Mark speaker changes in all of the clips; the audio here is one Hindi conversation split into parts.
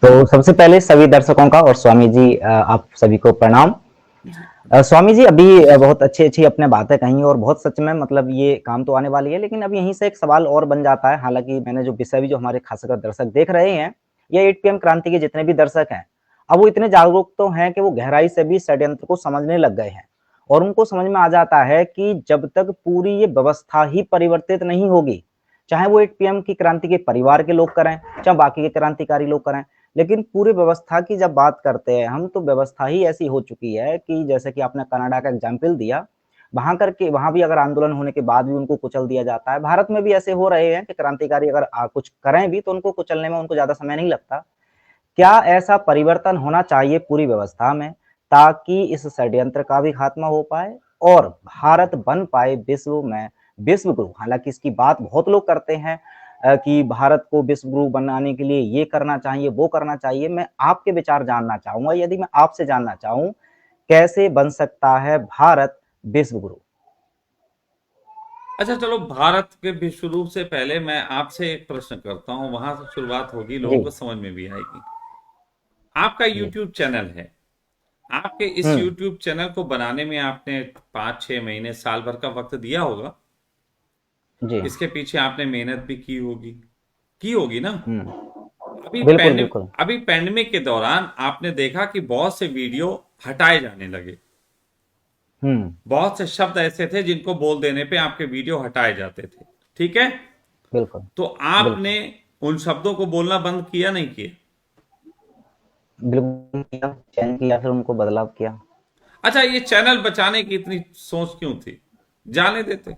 Speaker 1: तो सबसे पहले सभी दर्शकों का और स्वामी जी आप सभी को प्रणाम।
Speaker 2: जी।
Speaker 1: स्वामी जी अभी बहुत अच्छी-अच्छी आपने बातें कही और बहुत सच में मतलब ये काम तो आने वाली है, लेकिन अब यहीं से एक सवाल और बन जाता है, हालाँकि मैंने जो विषय भी जो हमारे खासकर दर्शक देख रहे हैं, ये 8 पीएम क्रांति के जितने भी दर्शक हैं, अब वो इतने जागरूक तो हैं कि वो गहराई से भी षड्यंत्र को समझने लग गए हैं और उनको समझ में आ जाता है कि जब तक पूरी ये व्यवस्था ही परिवर्तित नहीं होगी, चाहे वो 8 पीएम की क्रांति के परिवार के लोग करें, चाहे बाकी के क्रांतिकारी लोग करें, लेकिन पूरी व्यवस्था की जब बात करते हैं हम, तो व्यवस्था ही ऐसी हो चुकी है कि जैसे कि आपने कनाडा का एग्जाम्पल दिया, वहाँ भी अगर आंदोलन होने के बाद भी उनको कुचल दिया जाता है। भारत में भी ऐसे हो रहे हैं कि क्रांतिकारी अगर कुछ करें भी तो उनको कुचलने में उनको ज़्यादा समय नहीं लगता। क्या ऐसा परिवर्तन होना चाहिए पूरी व्यवस्था में ताकि इस षड्यंत्र का भी खात्मा हो पाए और भारत बन पाए विश्व में विश्व गुरु? हालाँकि इसकी बात बहुत लोग करते हैं कि भारत को विश्व गुरु बनाने के लिए ये करना चाहिए, वो करना चाहिए। मैं आपके विचार जानना चाहूँगा, यदि मैं आपसे जानना चाहूँ, कैसे बन सकता है भारत विश्व गुरु?
Speaker 2: अच्छा, चलो भारत के विश्व रूप से पहले मैं आपसे एक प्रश्न करता हूँ, वहां से शुरुआत होगी, लोगों
Speaker 1: जी,
Speaker 2: को समझ में भी आएगी। आपका
Speaker 1: जी।
Speaker 2: YouTube चैनल है। आपके इस
Speaker 1: हुँ,
Speaker 2: YouTube चैनल को बनाने में आपने 5-6 महीने साल भर का वक्त दिया होगा।
Speaker 1: जी।
Speaker 2: इसके पीछे आपने मेहनत भी की होगी ना।
Speaker 1: हुँ।
Speaker 2: अभी
Speaker 1: बिल्कुल,
Speaker 2: पैंडमिक
Speaker 1: बिल्कुल।
Speaker 2: अभी पैंडमिक के दौरान आपने देखा कि बहुत से वीडियो हटाए जाने लगे।
Speaker 1: हुँ,
Speaker 2: बहुत से शब्द ऐसे थे जिनको बोल देने पे आपके वीडियो हटाए जाते थे। ठीक है।
Speaker 1: बिल्कुल,
Speaker 2: तो आपने
Speaker 1: बिल्कुल।
Speaker 2: उन शब्दों को बोलना बंद किया, नहीं किया?
Speaker 1: बिल्कुल किया, चयन किया फिर उनको बदलाव किया।
Speaker 2: अच्छा, ये चैनल बचाने की इतनी सोच क्यों थी? जाने देते।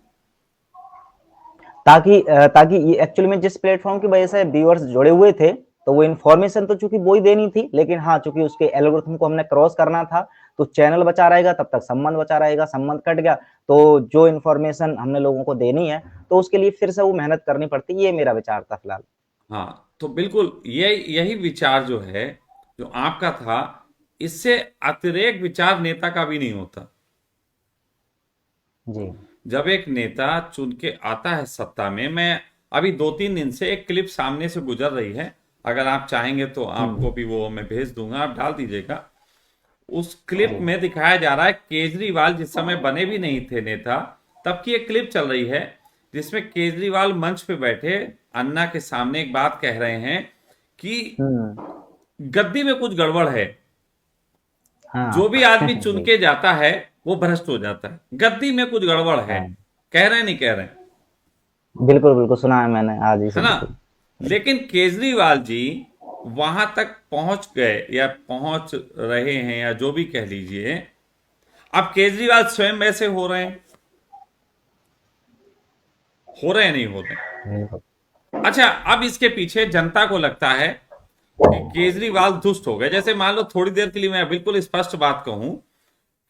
Speaker 1: ताकि ये एक्चुअली में जिस प्लेटफ़ॉर्म की वजह से व्यूअर्स जुड़े हुए थे, तो वो इन्फॉर्मेशन तो चूँकि वो ही देनी थी, लेकिन हाँ, चूँकि उसके एल्गोरिथम को हमने क्रॉस करना था, तो चैनल बचा रहेगा, तब तक संबंध बचा रहेगा, संबंध कट गया, तो जो इन्फॉर्मेशन हमने लोगों को देनी है, तो उसके लिए फिर से वो मेहनत करनी पड़ती, ये मेरा विचार था फिलहाल।
Speaker 2: हाँ, तो बिल्कुल यही विचार जो है, जो आपका था, इससे अतिरेक विचार नेता का भी नहीं होता।
Speaker 1: जी।
Speaker 2: जब एक नेता चुन के आता है सत्ता में, मैं अभी 2-3 दिन से एक क्लिप सामने से गुजर रही है, अगर आप चाहेंगे तो आपको
Speaker 1: हुँ,
Speaker 2: भी वो मैं भेज दूंगा, आप डाल दीजिएगा। उस क्लिप
Speaker 1: जी।
Speaker 2: में दिखाया जा रहा है केजरीवाल जिस समय बने भी नहीं थे नेता, तब की एक क्लिप चल रही है, जिसमें केजरीवाल मंच पे बैठे अन्ना के सामने एक बात कह रहे हैं कि
Speaker 1: हुँ,
Speaker 2: गद्दी में कुछ गड़बड़ है। जो
Speaker 1: हाँ।
Speaker 2: भी आदमी चुन
Speaker 1: जी,
Speaker 2: के जाता है वो भ्रष्ट हो जाता है। गद्दी में कुछ गड़बड़ है।
Speaker 1: हाँ।
Speaker 2: कह रहे हैं, नहीं कह रहे हैं?
Speaker 1: बिल्कुल, बिल्कुल सुना है मैंने आज ही
Speaker 2: है
Speaker 1: से
Speaker 2: ना।
Speaker 1: बिल्कुल।
Speaker 2: लेकिन केजरीवाल जी वहां तक पहुंच गए या पहुंच रहे हैं, या जो भी कह लीजिए। अब केजरीवाल स्वयं वैसे हो रहे हैं, नहीं हो रहे हैं?
Speaker 1: बिल्कुल।
Speaker 2: अच्छा, अब इसके पीछे जनता को लगता है कि केजरीवाल दुष्ट हो गए। जैसे मान लो, थोड़ी देर के लिए मैं बिल्कुल स्पष्ट बात कहूं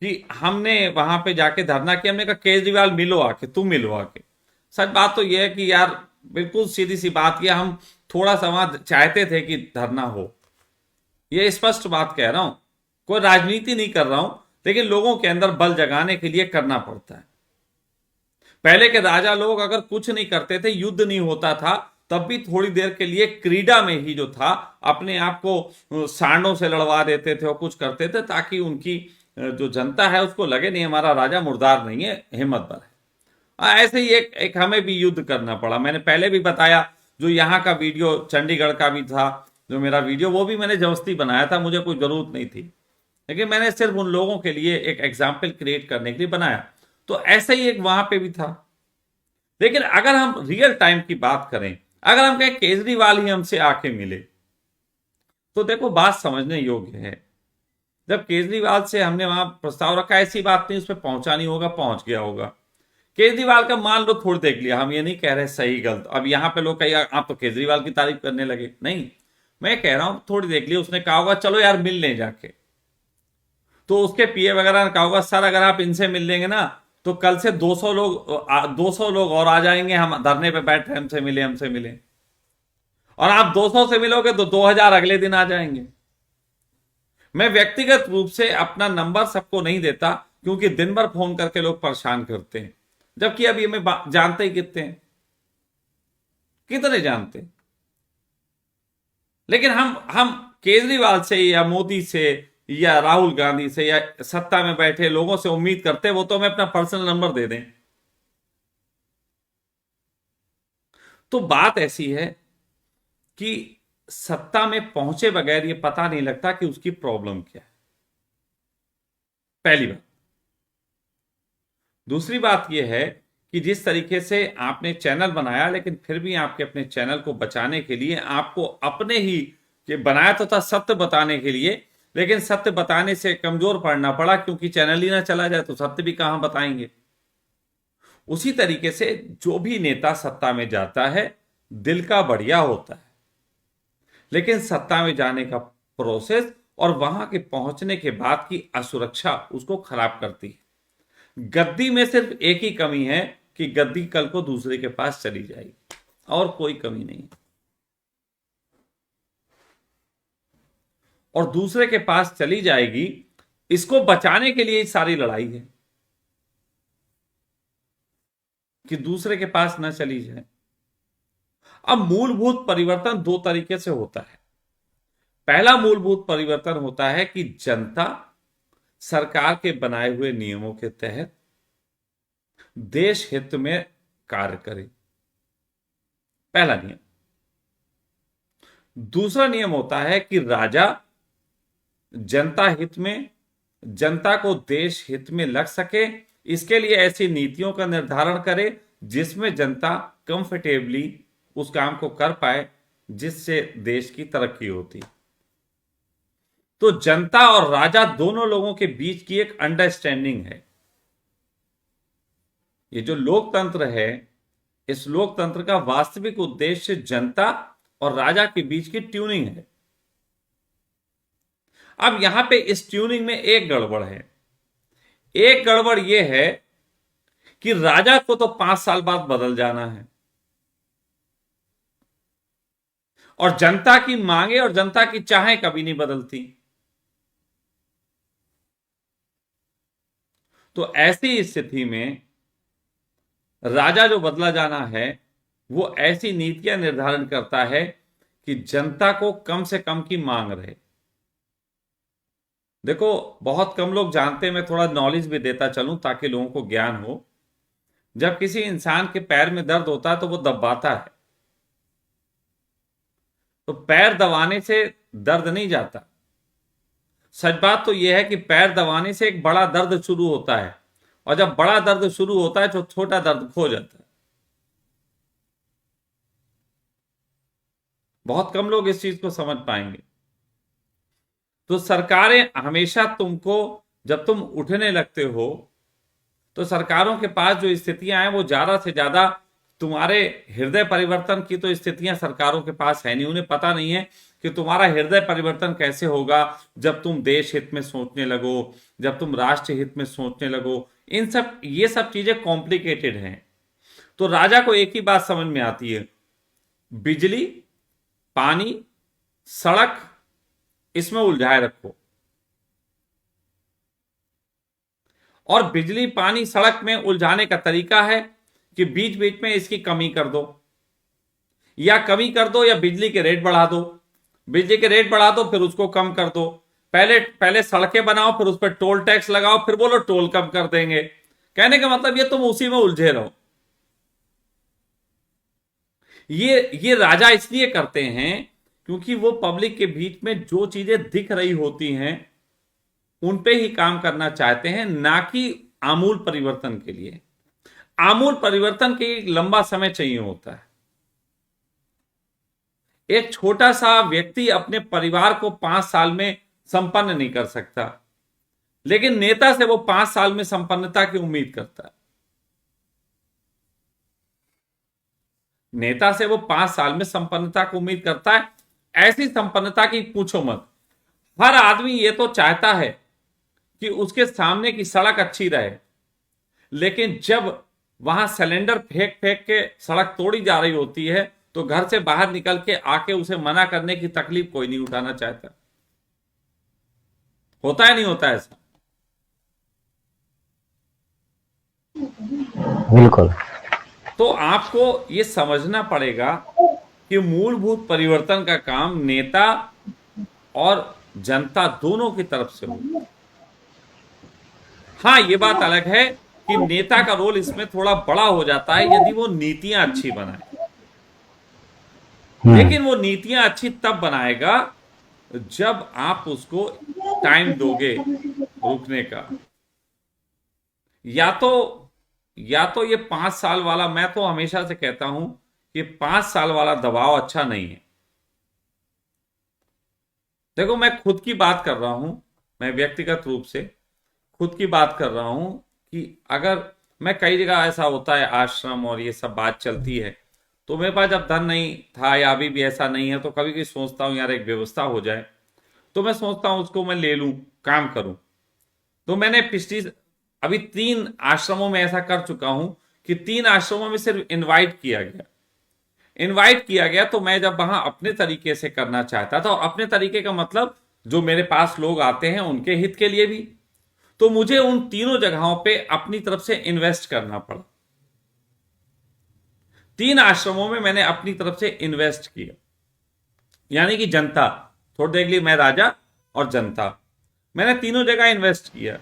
Speaker 2: कि हमने वहां पे जाके धरना किया, हमने कहा केजरीवाल मिलो आके, तुम मिलो आके। सच बात तो यह है कि यार, बिल्कुल सीधी सी बात किया, हम थोड़ा सा वहां चाहते थे कि धरना हो। ये स्पष्ट बात कह रहा हूं, कोई राजनीति नहीं कर रहा हूं, लेकिन लोगों के अंदर बल जगाने के लिए करना पड़ता है। पहले के राजा लोग अगर कुछ नहीं करते थे, युद्ध नहीं होता था, तब भी थोड़ी देर के लिए क्रीड़ा में ही जो था, अपने आप को सांडों से लड़वा देते थे और कुछ करते थे, ताकि उनकी जो जनता है उसको लगे नहीं, हमारा राजा मुर्दार नहीं है, हिम्मतवर है। ऐसे ही एक हमें भी युद्ध करना पड़ा। मैंने पहले भी बताया, जो यहाँ का वीडियो चंडीगढ़ का भी था, जो मेरा वीडियो, वो भी मैंने जबरदस्ती बनाया था, मुझे कोई जरूरत नहीं थी, लेकिन मैंने सिर्फ उन लोगों के लिए एक एग्जाम्पल क्रिएट करने के लिए बनाया। तो ऐसे ही एक वहां पे भी था। लेकिन अगर हम रियल टाइम की बात करें, अगर हम कहें केजरीवाल ही हमसे आके मिले, तो देखो बात समझने योग्य है। जब केजरीवाल से हमने वहां प्रस्ताव रखा, ऐसी बात नहीं उसमें पहुंचा नहीं होगा, पहुंच गया होगा। केजरीवाल का मान लो थोड़ी देख लिया, हम ये नहीं कह रहे सही गलत, अब यहां पे लोग कहिए आप तो केजरीवाल की तारीफ करने लगे, नहीं। मैं कह रहा हूं थोड़ी देख लिया, उसने कहा होगा चलो यार मिल लें जाके। तो उसके पीए वगैरह ने कहा होगा सर अगर आप इनसे मिल लेंगे ना, तो कल से 200 लोग और आ जाएंगे, हम धरने पे बैठ रहे, हमसे मिले, हमसे मिले। और आप 200 से मिलोगे तो 2000 अगले दिन आ जाएंगे। मैं व्यक्तिगत रूप से अपना नंबर सबको नहीं देता, क्योंकि दिन भर फोन करके लोग परेशान करते हैं, जबकि अब ये मैं जानते ही कितने हैं, कितने जानते हैं। लेकिन हम केजरीवाल से या मोदी से या राहुल गांधी से या सत्ता में बैठे लोगों से उम्मीद करते वो तो हमें अपना पर्सनल नंबर दे दें। तो बात ऐसी है कि सत्ता में पहुंचे बगैर ये पता नहीं लगता कि उसकी प्रॉब्लम क्या है, पहली बात। दूसरी बात यह है कि जिस तरीके से आपने चैनल बनाया, लेकिन फिर भी आपके अपने चैनल को बचाने के लिए आपको अपने ही, कि बनाया तो था सत्य बताने के लिए, लेकिन सत्य बताने से कमजोर पड़ना पड़ा, क्योंकि चैनल ही ना चला जाए तो सत्य भी कहां बताएंगे। उसी तरीके से जो भी नेता सत्ता में जाता है दिल का बढ़िया होता है, लेकिन सत्ता में जाने का प्रोसेस और वहां के पहुंचने के बाद की असुरक्षा उसको खराब करती है। गद्दी में सिर्फ एक ही कमी है कि गद्दी कल को दूसरे के पास चली जाएगी, और कोई कमी नहीं है। और दूसरे के पास चली जाएगी, इसको बचाने के लिए सारी लड़ाई है कि दूसरे के पास ना चली जाए। अब मूलभूत परिवर्तन दो तरीके से होता है। पहला मूलभूत परिवर्तन होता है कि जनता सरकार के बनाए हुए नियमों के तहत देश हित में कार्य करे, पहला नियम। दूसरा नियम होता है कि राजा जनता हित में, जनता को देश हित में लग सके, इसके लिए ऐसी नीतियों का निर्धारण करे जिसमें जनता कंफर्टेबली उस काम को कर पाए जिससे देश की तरक्की होती। तो जनता और राजा दोनों लोगों के बीच की एक अंडरस्टैंडिंग है। ये जो लोकतंत्र है, इस लोकतंत्र का वास्तविक उद्देश्य जनता और राजा के बीच की ट्यूनिंग है। अब यहां पे इस ट्यूनिंग में एक गड़बड़ है। एक गड़बड़ यह है कि राजा को तो 5 साल बाद बदल जाना है, और जनता की मांगे और जनता की चाहें कभी नहीं बदलती। तो ऐसी स्थिति में राजा जो बदला जाना है वो ऐसी नीतियां निर्धारण करता है कि जनता को कम से कम की मांग रहे। देखो, बहुत कम लोग जानते हैं, मैं थोड़ा नॉलेज भी देता चलूं ताकि लोगों को ज्ञान हो। जब किसी इंसान के पैर में दर्द होता है तो वो दबाता है, तो पैर दबाने से दर्द नहीं जाता। सच बात तो यह है कि पैर दबाने से एक बड़ा दर्द शुरू होता है, और जब बड़ा दर्द शुरू होता है तो छोटा दर्द खो जाता है। बहुत कम लोग इस चीज को समझ पाएंगे। तो सरकारें हमेशा तुमको, जब तुम उठने लगते हो तो सरकारों के पास जो स्थितियां हैं वो ज्यादा से ज्यादा, तुम्हारे हृदय परिवर्तन की तो स्थितियां सरकारों के पास है नहीं। उन्हें पता नहीं है कि तुम्हारा हृदय परिवर्तन कैसे होगा जब तुम देश हित में सोचने लगो, जब तुम राष्ट्र हित में सोचने लगो। ये सब चीजें कॉम्प्लिकेटेड हैं। तो राजा को एक ही बात समझ में आती है, बिजली, पानी, सड़क, इसमें उलझाए रखो। और बिजली, पानी, सड़क में उलझाने का तरीका है कि बीच बीच में इसकी कमी कर दो, या कमी कर दो या बिजली के रेट बढ़ा दो। बिजली के रेट बढ़ा दो, फिर उसको कम कर दो। पहले सड़कें बनाओ, फिर उस पर टोल टैक्स लगाओ, फिर बोलो टोल कम कर देंगे। कहने का मतलब ये तुम उसी में उलझे रहो। ये राजा इसलिए करते हैं क्योंकि वो पब्लिक के बीच में जो चीजें दिख रही होती हैं उन पे ही काम करना चाहते हैं, ना कि आमूल परिवर्तन के लिए। आमूल परिवर्तन के लिए लंबा समय चाहिए होता है। एक छोटा सा व्यक्ति अपने परिवार को 5 साल में संपन्न नहीं कर सकता, लेकिन नेता से वो 5 साल में संपन्नता की उम्मीद करता है। नेता से वो 5 साल में संपन्नता की उम्मीद करता है। ऐसी संपन्नता की पूछो मत। हर आदमी ये तो चाहता है कि उसके सामने की सड़क अच्छी रहे, लेकिन जब वहां सिलेंडर फेंक फेंक के सड़क तोड़ी जा रही होती है तो घर से बाहर निकल के आके उसे मना करने की तकलीफ कोई नहीं उठाना चाहता। होता है नहीं होता ऐसा?
Speaker 1: बिल्कुल।
Speaker 2: तो आपको ये समझना पड़ेगा कि मूलभूत परिवर्तन का काम नेता और जनता दोनों की तरफ से हो। हाँ, ये बात अलग है कि नेता का रोल इसमें थोड़ा बड़ा हो जाता है यदि वो नीतियां अच्छी बनाए।
Speaker 1: हम्म।
Speaker 2: लेकिन वो नीतियां अच्छी तब बनाएगा जब आप उसको टाइम दोगे रुकने का। या तो या तो ये 5 साल वाला, मैं तो हमेशा से कहता हूं कि 5 साल वाला दबाव अच्छा नहीं है। देखो, मैं खुद की बात कर रहा हूं, मैं व्यक्तिगत रूप से खुद की बात कर रहा हूं कि अगर मैं कई जगह ऐसा होता है, आश्रम और ये सब बात चलती है, तो मेरे पास जब धन नहीं था या अभी भी ऐसा नहीं है, तो कभी कभी सोचता हूँ यार एक व्यवस्था हो जाए, तो मैं सोचता हूँ उसको मैं ले लूं, काम करूं। तो मैंने पिछली अभी 3 आश्रमों में ऐसा कर चुका हूं कि 3 आश्रमों में सिर्फ इनवाइट किया गया। तो मैं जब वहां अपने तरीके से करना चाहता था, और अपने तरीके का मतलब जो मेरे पास लोग आते हैं उनके हित के लिए भी, तो मुझे उन तीनों जगहों पे अपनी तरफ से इन्वेस्ट करना पड़ा। 3 आश्रमों में मैंने अपनी तरफ से इन्वेस्ट किया, यानी कि जनता, थोड़ी देर के लिए मैं राजा और जनता, मैंने तीनों जगह इन्वेस्ट किया।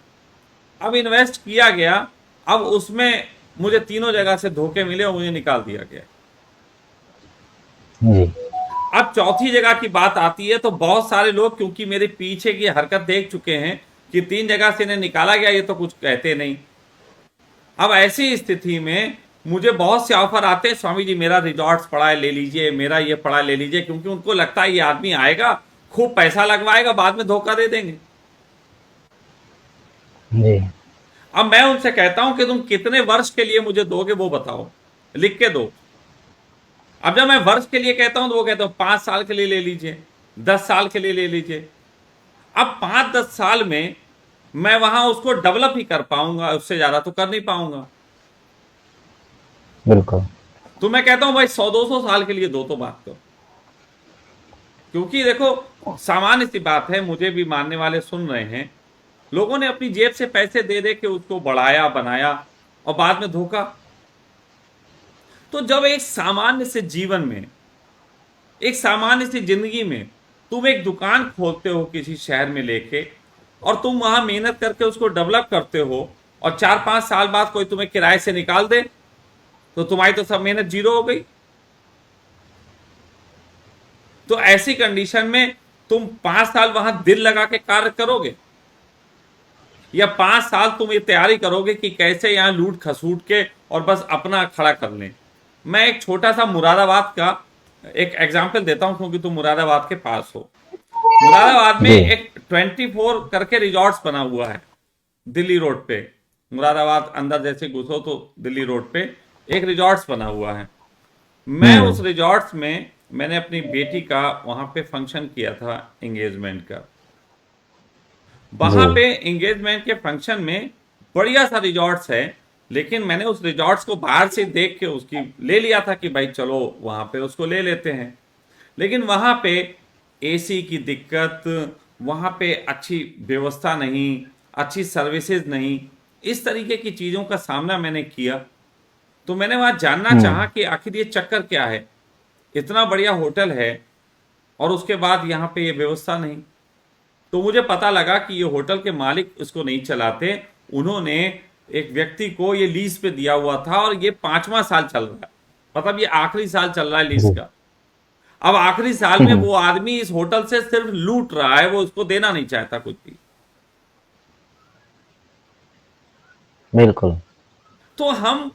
Speaker 2: अब इन्वेस्ट किया गया, अब उसमें मुझे तीनों जगह से धोखे मिले और मुझे निकाल दिया गया।
Speaker 1: जी।
Speaker 2: अब चौथी जगह की बात आती है, तो बहुत सारे लोग क्योंकि मेरे पीछे की हरकत देख चुके हैं कि 3 जगह से इन्हें निकाला गया, ये तो कुछ कहते नहीं। अब ऐसी स्थिति में मुझे बहुत से ऑफर आते हैं, स्वामी जी मेरा रिजॉर्ट्स पड़ा है ले लीजिए, मेरा ये पड़ा है ले लीजिए, क्योंकि उनको लगता है ये आदमी आएगा, खूब पैसा लगवाएगा, बाद में धोखा दे देंगे।
Speaker 1: जी।
Speaker 2: अब मैं उनसे कहता हूं कि तुम कितने वर्ष के लिए मुझे दोगे वो बताओ, लिख के दो। अब जब मैं वर्ष के लिए कहता हूं तो वो कहते हो 5 साल के लिए ले लीजिए, 10 साल के लिए ले लीजिए। अब 5-10 साल में मैं वहां उसको डेवलप ही कर पाऊंगा, उससे ज्यादा तो कर नहीं पाऊंगा।
Speaker 1: बिल्कुल।
Speaker 2: तो मैं कहता हूं भाई 100-200 साल के लिए दो तो बात करो। क्योंकि देखो, सामान्य सी बात है, मुझे भी मानने वाले सुन रहे हैं, लोगों ने अपनी जेब से पैसे दे दे के उसको बढ़ाया बनाया और बाद में धोखा। तो जब एक सामान्य से जीवन में, एक सामान्य सी जिंदगी में तुम एक दुकान खोलते हो किसी शहर में लेके, और तुम वहां मेहनत करके उसको डेवलप करते हो, और 4-5 साल बाद कोई तुम्हें किराए से निकाल दे, तो तुम्हारी तो सब मेहनत जीरो हो गई। तो ऐसी कंडीशन में तुम 5 साल वहां दिल लगा के कार्य करोगे, या 5 साल तुम ये तैयारी करोगे कि कैसे यहां लूट खसूट के और बस अपना खड़ा कर लें। मैं एक छोटा सा मुरादाबाद का एक एग्जाम्पल देता हूं, क्योंकि तुम मुरादाबाद के पास हो। मुरादाबाद में
Speaker 1: जी।
Speaker 2: एक 24 करके रिजॉर्ट्स बना हुआ है दिल्ली रोड पे। मुरादाबाद अंदर जैसे घुसो तो दिल्ली रोड पे एक रिजॉर्ट्स बना हुआ है। मैं उस
Speaker 1: हम्म।
Speaker 2: रिजॉर्ट्स में मैंने अपनी बेटी का वहां पे फंक्शन किया था, एंगेजमेंट का।
Speaker 1: जी।
Speaker 2: वहां पे एंगेजमेंट के फंक्शन में बढ़िया सा रिजॉर्ट्स है, लेकिन मैंने उस रिजॉर्ट्स को बाहर से देख के उसकी ले लिया था कि भाई चलो वहां पे उसको ले लेते हैं। लेकिन वहां पे एसी की दिक्कत, वहां पे अच्छी व्यवस्था नहीं, अच्छी सर्विसेज नहीं, इस तरीके की चीजों का सामना मैंने किया। तो मैंने वहां जानना चाहा
Speaker 1: हम्म।
Speaker 2: कि आखिर ये चक्कर क्या है, इतना बढ़िया होटल है और उसके बाद यहाँ पे ये व्यवस्था नहीं। तो मुझे पता लगा कि ये होटल के मालिक इसको नहीं चलाते, उन्होंने एक व्यक्ति को ये लीज पे दिया हुआ था, और ये 5वां साल चल रहा है, मतलब ये आखिरी साल चल रहा है लीज
Speaker 1: जी।
Speaker 2: का। अब आखिरी साल में
Speaker 1: हम्म।
Speaker 2: वो आदमी इस होटल से सिर्फ लूट रहा है, वो उसको देना नहीं चाहता कुछ भी।
Speaker 1: बिल्कुल।
Speaker 2: तो हम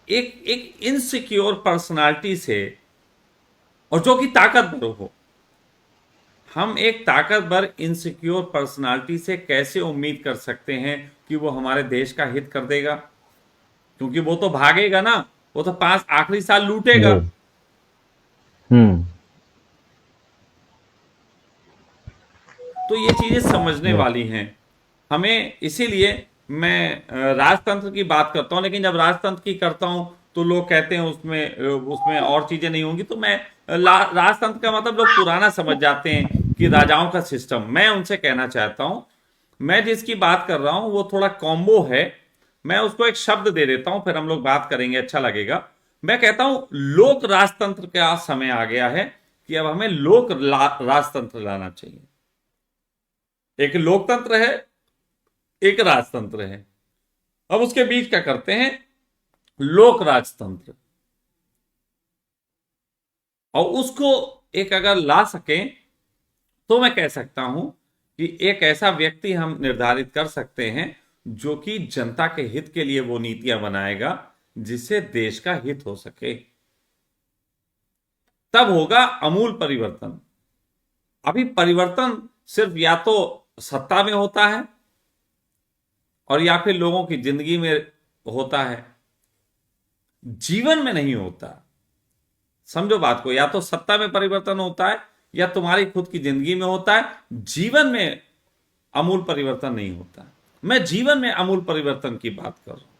Speaker 2: एक एक इनसिक्योर पर्सनालिटी से, और जो कि ताकतवर हो, हम एक ताकतवर इनसिक्योर पर्सनालिटी से कैसे उम्मीद कर सकते हैं कि वो हमारे देश का हित कर देगा? क्योंकि वो तो भागेगा ना, वो तो 5 आखिरी साल
Speaker 1: जी।
Speaker 2: लूटेगा।
Speaker 1: हम्म।
Speaker 2: तो ये चीजें समझने
Speaker 1: जी।
Speaker 2: वाली हैं हमें। इसीलिए मैं राजतंत्र की बात करता हूं, लेकिन जब राजतंत्र की करता हूं तो लोग कहते हैं उसमें और चीजें नहीं होंगी। तो मैं राजतंत्र का मतलब लोग पुराना समझ जाते हैं कि राजाओं का सिस्टम। मैं उनसे कहना चाहता हूं, मैं जिसकी बात कर रहा हूं वो थोड़ा कॉम्बो है। मैं उसको एक शब्द दे देता हूं, फिर हम लोग बात करेंगे, अच्छा लगेगा। मैं कहता हूं लोक राजतंत्र का समय आ गया है कि अब हमें लोक राजतंत्र लाना चाहिए। एक लोकतंत्र है, एक राजतंत्र है। अब उसके बीच क्या करते हैं, लोक राजतंत्र, और उसको एक अगर ला सकें तो मैं कह सकता हूं कि एक ऐसा व्यक्ति हम निर्धारित कर सकते हैं जो कि जनता के हित के लिए वो नीतियां बनाएगा जिससे देश का हित हो सके। तब होगा अमूल परिवर्तन। अभी परिवर्तन सिर्फ या तो सत्ता में होता है और या फिर लोगों की जिंदगी में होता है, जीवन में नहीं होता। समझो बात को, या तो सत्ता में परिवर्तन होता है या तुम्हारी खुद की जिंदगी में होता है, जीवन में अमूल परिवर्तन नहीं होता। मैं जीवन में अमूल परिवर्तन की बात कर रहा हूं।